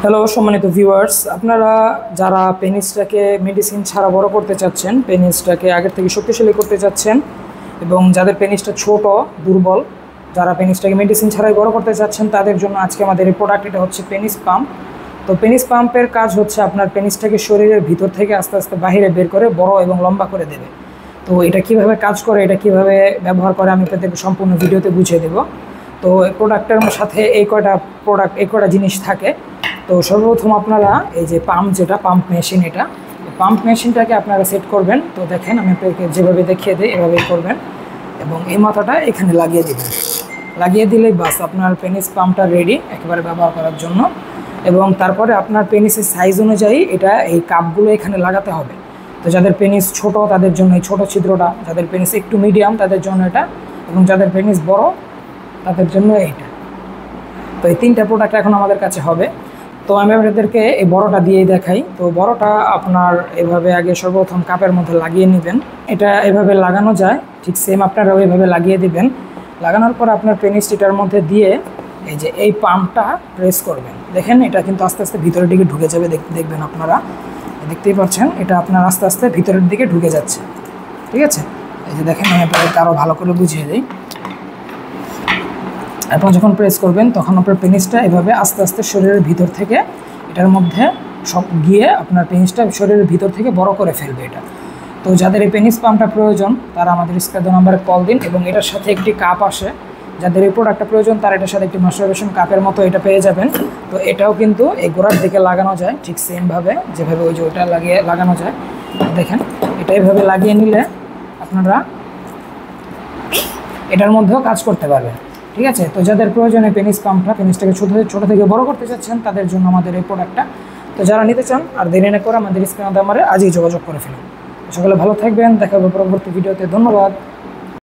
Hello সম্মানিত viewers, আপনারা যারা পেনিসটাকে মেডিসিন ছাড়া বড় করতে চাচ্ছেন, পেনিসটাকে আগের থেকে শক্তিশালী করতে চাচ্ছেন এবং যাদের পেনিসটা ছোট দুর্বল, যারা পেনিসটাকে মেডিসিন ছাড়াই বড় করতে চাচ্ছেন তাদের জন্য আজকে আমাদের এই প্রোডাক্ট, এটা হচ্ছে পেনিস পাম্প। তো পেনিস পাম্পের কাজ হচ্ছে আপনার পেনিসটাকে শরীরের ভিতর থেকে আস্তে আস্তে বাইরে বের করে বড় এবং লম্বা করে দেবে। তো এটা কিভাবে কাজ করে, এটা কিভাবে ব্যবহার করে আমি আপনাদের সম্পূর্ণ ভিডিওতে বুঝিয়ে দেব। তো এই প্রোডাক্টের সাথে এই কয়টা জিনিস থাকে। তো সর্বপ্রথম আপনারা এই যে পাম্প, যেটা পাম্প মেশিন, এটা পাম্প মেশিনটাকে আপনারা সেট করবেন। তো দেখেন আমি আপনাকে যেভাবে দেখিয়ে দিই এভাবেই করবেন এবং এই মাথাটা এখানে লাগিয়ে দেবেন। লাগিয়ে দিলেই বাস আপনার পেনিস পাম্পটা রেডি একেবারে ব্যবহার করার জন্য। এবং তারপরে আপনার পেনিসের সাইজ অনুযায়ী এটা এই কাপগুলো এখানে লাগাতে হবে। তো যাদের পেনিস ছোট তাদের জন্য এই ছোটো ছিদ্রটা, যাদের পেনিস একটু মিডিয়াম তাদের জন্য এটা, এবং যাদের পেনিস বড় তাদের জন্য এইটা। তো এই তিনটা প্রোডাক্ট এখন আমাদের কাছে হবে। তো আমি আপনাদেরকে এই বড়টা দিয়েই দেখাই। তো বড়টা আপনার এভাবে আগে সর্বপ্রথম কাপের মধ্যে লাগিয়ে নেবেন। এটা এভাবে লাগানো যায়, ঠিক সেম আপনারা ওইভাবে লাগিয়ে দিবেন। লাগানোর পর আপনার পেনিসটার মধ্যে দিয়ে এই যে এই পাম্পটা প্রেস করবেন। দেখেন এটা কিন্তু আস্তে আস্তে ভিতরের দিকে ঢুকে যাবে, দেখবেন আপনারা দেখতেই পাচ্ছেন এটা আপনার আস্তে আস্তে ভিতরের দিকে ঢুকে যাচ্ছে। ঠিক আছে, এই যে দেখেন আমি আপনাদেরকে আরও ভালো করে বুঝিয়ে দিই। এখন যখন প্রেস করবেন তখন আপনার পেনিসটা এভাবে আস্তে আস্তে শরীরের ভিতর থেকে এটার মধ্যে সব গিয়ে আপনার পেনিসটা শরীরের ভিতর থেকে বড় করে ফেলবে এটা। তো যাদের এই পেনিস পাম্পটা প্রয়োজন তারা আমাদের স্ক্রিনে নাম্বারে কল দিন, এবং এটার সাথে একটি কাপ আসে। যাদের এই প্রোডাক্টটা প্রয়োজন তারা এটার সাথে একটি মাস্টারবেশন কাপের মতো এটা পেয়ে যাবেন। তো এটাও কিন্তু এই গোড়ার দিকে লাগানো যায় ঠিক সেমভাবে যেভাবে ওই যে ওটা লাগানো যায়। দেখেন এটা এইভাবে লাগিয়ে নিলে আপনারা এটার মধ্যেও কাজ করতে পারবেন। ঠিক আছে, তো যাদের প্রয়োজনে পেনিস পাম্পটা, পেনিসটাকে ছোটো থেকে বড় করতে চাচ্ছেন তাদের জন্য আমাদের এই প্রোডাক্টটা। তো যারা নিতে চান আর দেরি না করে আমাদের স্ক্রিনে নাম্বারে আজই যোগাযোগ করে ফেলুন। সকলে ভালো থাকবেন, দেখা হবে পরবর্তী ভিডিওতে। ধন্যবাদ।